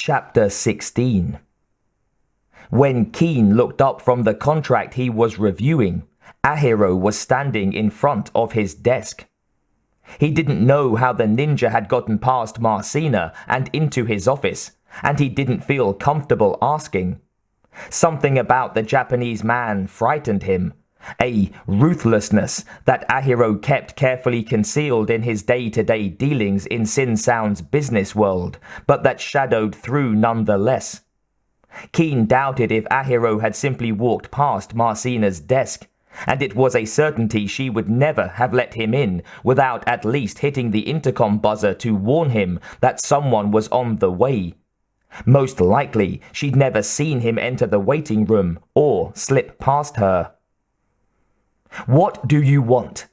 Chapter 16. When Keen looked up from the contract he was reviewing, Ahiro was standing in front of his desk. He didn't know how the ninja had gotten past Marcina and into his office, and he didn't feel comfortable asking. Something about the Japanese man frightened him, a ruthlessness that Ahiro kept carefully concealed in his day-to-day dealings in Sin Sound's business world, but that shadowed through nonetheless. Keen doubted if Ahiro had simply walked past Marcina's desk, and it was a certainty she would never have let him in without at least hitting the intercom buzzer to warn him that someone was on the way. Most likely, she'd never seen him enter the waiting room or slip past her. "What do you want?"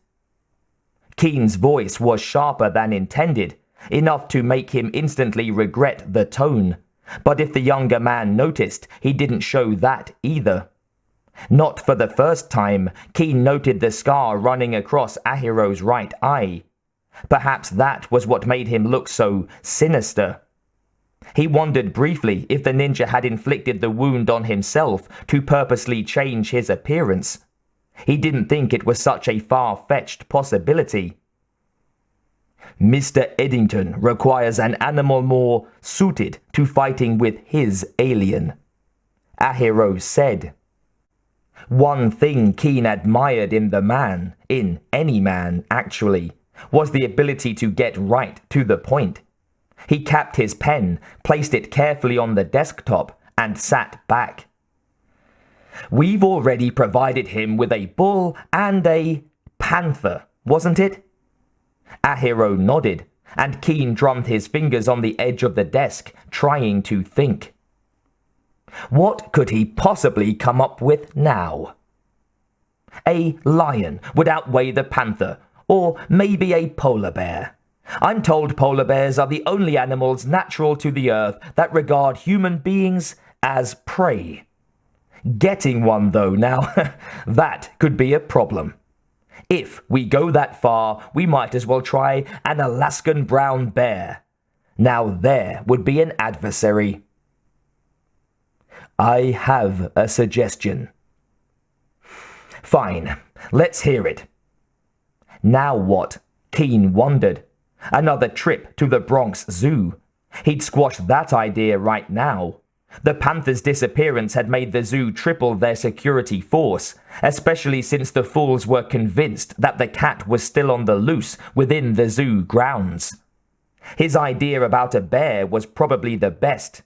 Keen's voice was sharper than intended, enough to make him instantly regret the tone. But if the younger man noticed, he didn't show that either. Not for the first time, Keen noted the scar running across Ahiro's right eye. Perhaps that was what made him look so sinister. He wondered briefly if the ninja had inflicted the wound on himself to purposely change his appearance. He didn't think it was such a far-fetched possibility. "Mr. Eddington requires an animal more suited to fighting with his alien," Ahiro said. One thing Keen admired in the man, in any man actually, was the ability to get right to the point. He capped his pen, placed it carefully on the desktop, and sat back. "We've already provided him with a bull and a panther, wasn't it?" Ahiro nodded, and Keen drummed his fingers on the edge of the desk, trying to think. What could he possibly come up with now? A lion would outweigh the panther, or maybe a polar bear. I'm told polar bears are the only animals natural to the earth that regard human beings as prey. Getting one, though, now, that could be a problem. If we go that far, we might as well try an Alaskan brown bear. Now there would be an adversary. I have a suggestion. Fine, let's hear it. Now what? Keen wondered. Another trip to the Bronx Zoo. He'd squash that idea right now. The panther's disappearance had made the zoo triple their security force, especially since the fools were convinced that the cat was still on the loose within the zoo grounds. His idea about a bear was probably the best.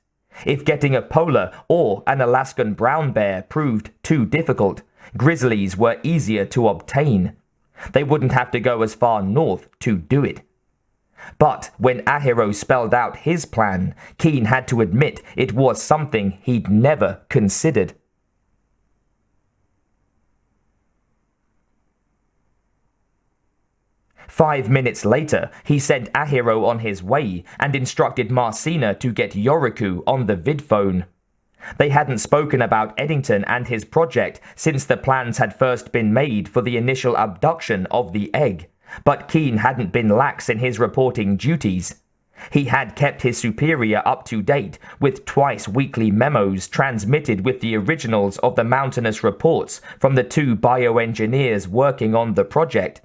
If getting a polar or an Alaskan brown bear proved too difficult, grizzlies were easier to obtain. They wouldn't have to go as far north to do it. But when Ahiro spelled out his plan, Keen had to admit it was something he'd never considered. "5 minutes later, he sent Ahiro on his way and instructed Marcina to get Yoriku on the vidphone. They hadn't spoken about Eddington and his project since the plans had first been made for the initial abduction of the egg. But Keen hadn't been lax in his reporting duties. He had kept his superior up to date with twice-weekly memos transmitted with the originals of the mountainous reports from the 2 bioengineers working on the project.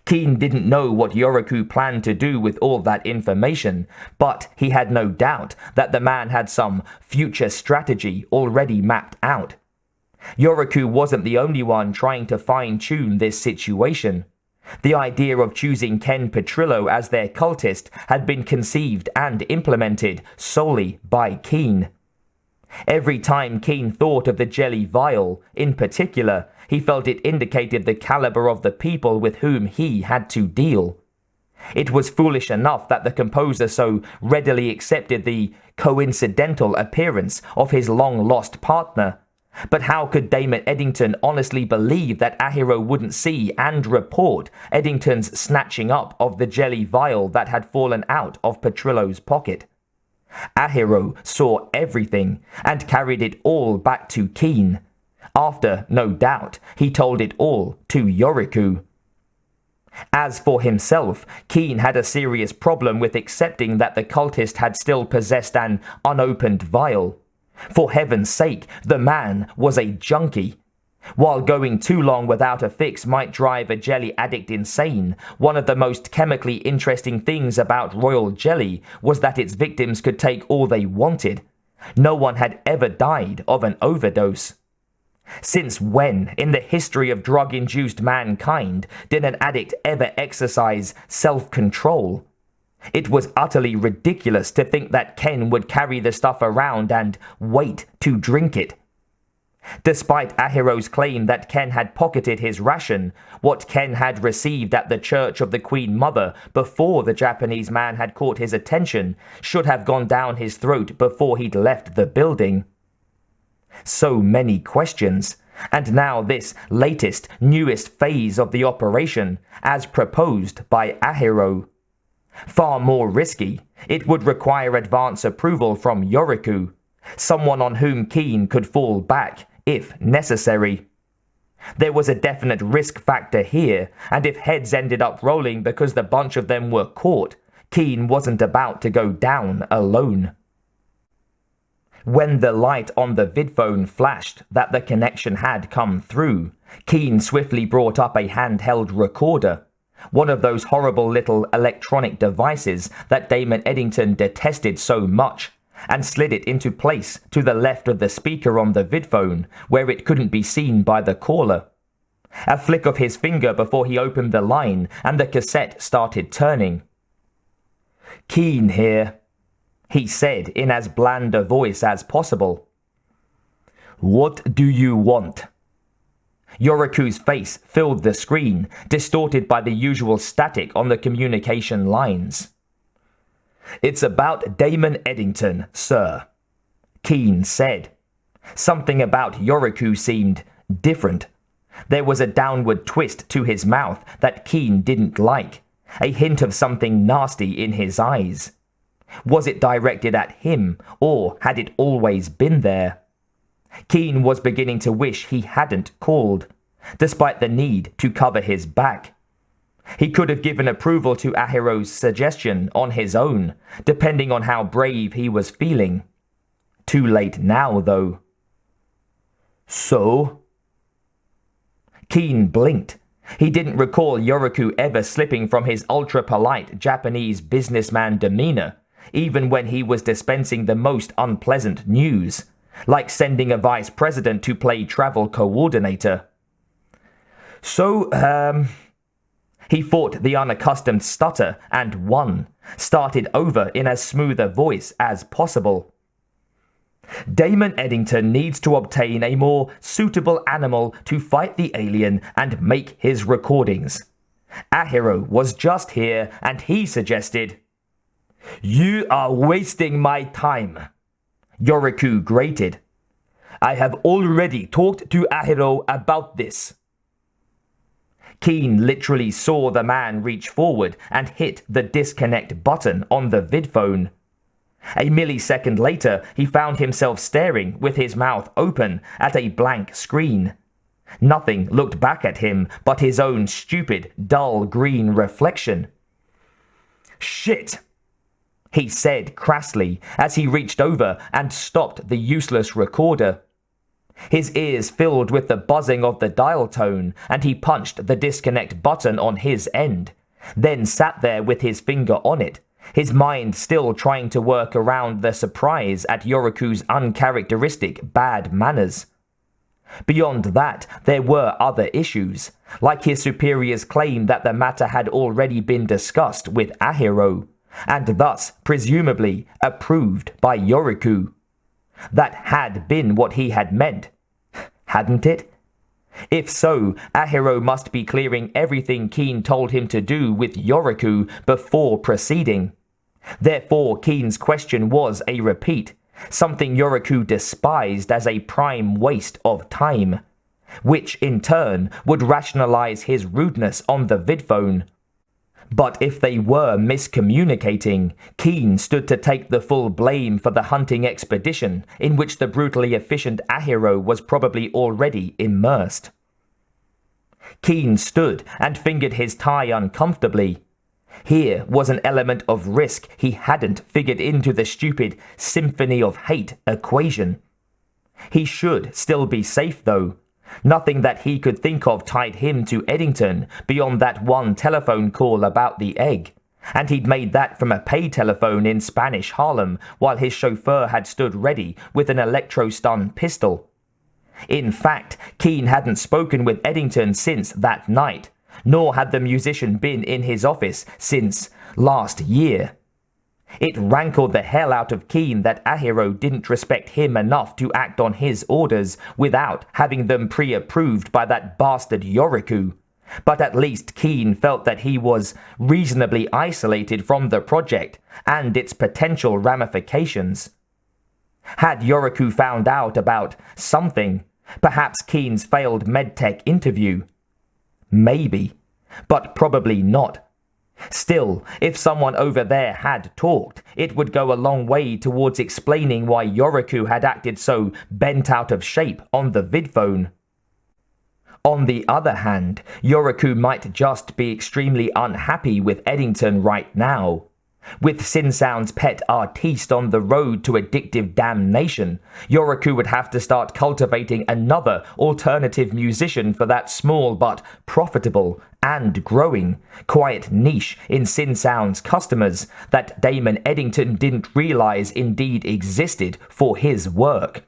Keen didn't know what Yoriku planned to do with all that information, but he had no doubt that the man had some future strategy already mapped out. Yoriku wasn't the only one trying to fine-tune this situation. The idea of choosing Ken Petrillo as their cultist had been conceived and implemented solely by Keen. Every time Keen thought of the jelly vial, in particular, he felt it indicated the caliber of the people with whom he had to deal. It was foolish enough that the composer so readily accepted the coincidental appearance of his long-lost partner. But how could Damon Eddington honestly believe that Ahiro wouldn't see and report Eddington's snatching up of the jelly vial that had fallen out of Petrillo's pocket? Ahiro saw everything and carried it all back to Keen. After, no doubt, he told it all to Yoriku. As for himself, Keen had a serious problem with accepting that the cultist had still possessed an unopened vial. For heaven's sake, the man was a junkie. While going too long without a fix might drive a jelly addict insane, one of the most chemically interesting things about royal jelly was that its victims could take all they wanted. No one had ever died of an overdose. Since when, in the history of drug-induced mankind, did an addict ever exercise self-control? It was utterly ridiculous to think that Ken would carry the stuff around and wait to drink it. Despite Ahiro's claim that Ken had pocketed his ration, what Ken had received at the Church of the Queen Mother before the Japanese man had caught his attention should have gone down his throat before he'd left the building. So many questions, and now this latest, newest phase of the operation, as proposed by Ahiro. Far more risky, it would require advance approval from Yoriku, someone on whom Keen could fall back if necessary. There was a definite risk factor here, and if heads ended up rolling because the bunch of them were caught, Keen wasn't about to go down alone. When the light on the vidphone flashed that the connection had come through, Keen swiftly brought up a handheld recorder, one of those horrible little electronic devices that Damon Eddington detested so much, and slid it into place to the left of the speaker on the vidphone, where it couldn't be seen by the caller. A flick of his finger before he opened the line, and the cassette started turning. "Keen here," he said in as bland a voice as possible. "What do you want?" Yoriku's face filled the screen, distorted by the usual static on the communication lines. "It's about Damon Eddington, sir," Keen said. Something about Yoriku seemed different. There was a downward twist to his mouth that Keen didn't like, a hint of something nasty in his eyes. Was it directed at him, or had it always been there? Keen was beginning to wish he hadn't called, despite the need to cover his back. He could have given approval to Ahiro's suggestion on his own, depending on how brave he was feeling. Too late now, though. "So?" Keen blinked. He didn't recall Yoriku ever slipping from his ultra-polite Japanese businessman demeanor, even when he was dispensing the most unpleasant news, like sending a vice president to play travel coordinator. He fought the unaccustomed stutter and won, started over in as smooth a voice as possible. "Damon Eddington needs to obtain a more suitable animal to fight the alien and make his recordings. Ahiro was just here and he suggested—" "You are wasting my time," Yoriku grated. "I have already talked to Ahiro about this." Keen literally saw the man reach forward and hit the disconnect button on the vidphone. A millisecond later, he found himself staring with his mouth open at a blank screen. Nothing looked back at him but his own stupid, dull green reflection. "Shit!" he said crassly as he reached over and stopped the useless recorder. His ears filled with the buzzing of the dial tone, and he punched the disconnect button on his end, then sat there with his finger on it, his mind still trying to work around the surprise at Yoriku's uncharacteristic bad manners. Beyond that, there were other issues, like his superior's claim that the matter had already been discussed with Ahiro, and thus, presumably, approved by Yoriku. That had been what he had meant, hadn't it? If so, Ahiro must be clearing everything Keen told him to do with Yoriku before proceeding. Therefore, Keen's question was a repeat, something Yoriku despised as a prime waste of time, which in turn would rationalize his rudeness on the vidphone. But if they were miscommunicating, Keen stood to take the full blame for the hunting expedition in which the brutally efficient Ahiro was probably already immersed. Keane stood and fingered his tie uncomfortably. Here was an element of risk he hadn't figured into the stupid Symphony of Hate equation. He should still be safe, though. Nothing that he could think of tied him to Eddington beyond that one telephone call about the egg, and he'd made that from a pay telephone in Spanish Harlem while his chauffeur had stood ready with an electro-stun pistol. In fact, Keane hadn't spoken with Eddington since that night, nor had the musician been in his office since last year. It rankled the hell out of Keane that Ahiro didn't respect him enough to act on his orders without having them pre-approved by that bastard Yoriku. But at least Keane felt that he was reasonably isolated from the project and its potential ramifications. Had Yoriku found out about something, perhaps Keane's failed medtech interview? Maybe, but probably not. Still, if someone over there had talked, it would go a long way towards explaining why Yoriku had acted so bent out of shape on the vidphone. On the other hand, Yoriku might just be extremely unhappy with Eddington right now. With Sinsound's pet artiste on the road to addictive damnation, Yoriku would have to start cultivating another alternative musician for that small but profitable and growing quiet niche in Sinsound's customers that Damon Eddington didn't realize indeed existed for his work.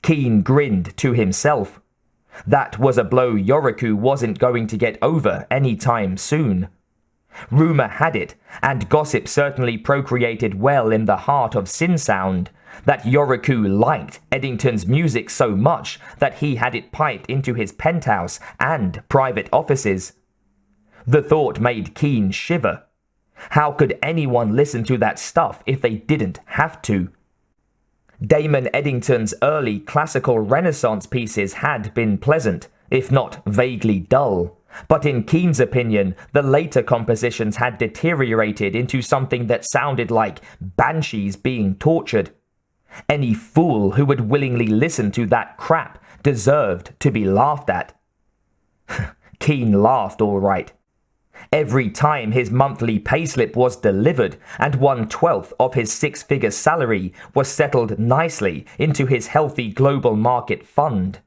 Keane grinned to himself. That was a blow Yoriku wasn't going to get over anytime soon. Rumor had it, and gossip certainly procreated well in the heart of Sinsound, that Yoriku liked Eddington's music so much that he had it piped into his penthouse and private offices. The thought made Keane shiver. How could anyone listen to that stuff if they didn't have to? Damon Eddington's early classical Renaissance pieces had been pleasant, if not vaguely dull. But in Keane's opinion, the later compositions had deteriorated into something that sounded like banshees being tortured. Any fool who would willingly listen to that crap deserved to be laughed at. Keane laughed all right. Every time his monthly payslip was delivered and 1/12 of his six-figure salary was settled nicely into his healthy global market fund.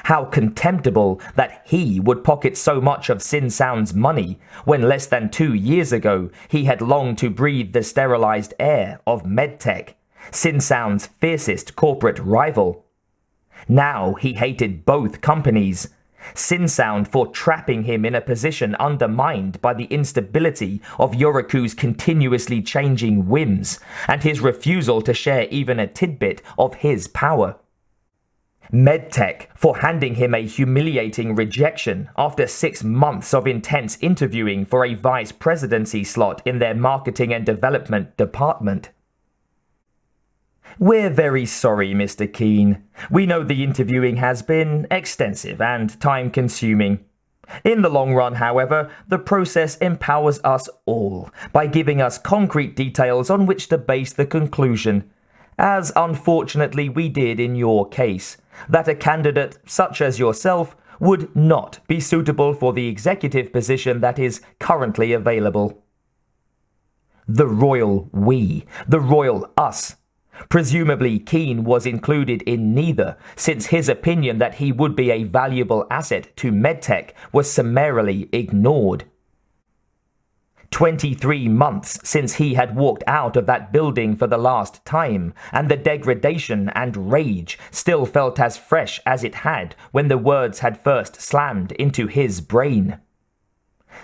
How contemptible that he would pocket so much of Sinsound's money when less than 2 years ago he had longed to breathe the sterilized air of medtech, Sinsound's fiercest corporate rival. Now he hated both companies, Sinsound for trapping him in a position undermined by the instability of Yoriku's continuously changing whims and his refusal to share even a tidbit of his power. MedTech for handing him a humiliating rejection after 6 months of intense interviewing for a vice presidency slot in their marketing and development department. We're very sorry, Mr. Keane. We know the interviewing has been extensive and time-consuming. In the long run, however, the process empowers us all by giving us concrete details on which to base the conclusion, as unfortunately we did in your case, that a candidate such as yourself would not be suitable for the executive position that is currently available. The royal we, the royal us. Presumably Keane was included in neither, since his opinion that he would be a valuable asset to MedTech was summarily ignored. 23 months since he had walked out of that building for the last time, and the degradation and rage still felt as fresh as it had when the words had first slammed into his brain.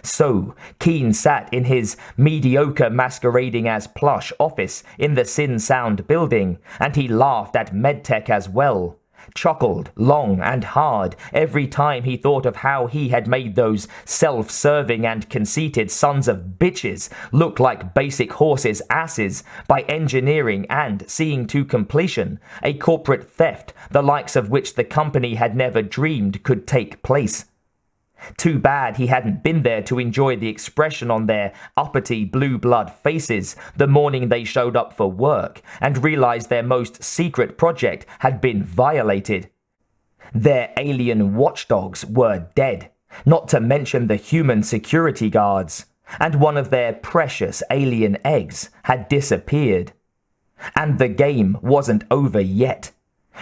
So, Keane sat in his mediocre masquerading as plush office in the Sinsound building, and he laughed at MedTech as well, chuckled long and hard every time he thought of how he had made those self-serving and conceited sons of bitches look like basic horses' asses by engineering and seeing to completion a corporate theft the likes of which the company had never dreamed could take place. Too bad he hadn't been there to enjoy the expression on their uppity blue blood faces the morning they showed up for work and realized their most secret project had been violated. Their alien watchdogs were dead, not to mention the human security guards, and one of their precious alien eggs had disappeared. And the game wasn't over yet.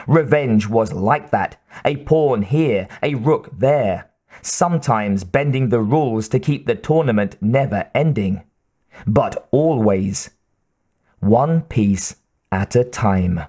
Revenge was like that, a pawn here, a rook there, sometimes bending the rules to keep the tournament never ending, but always one piece at a time.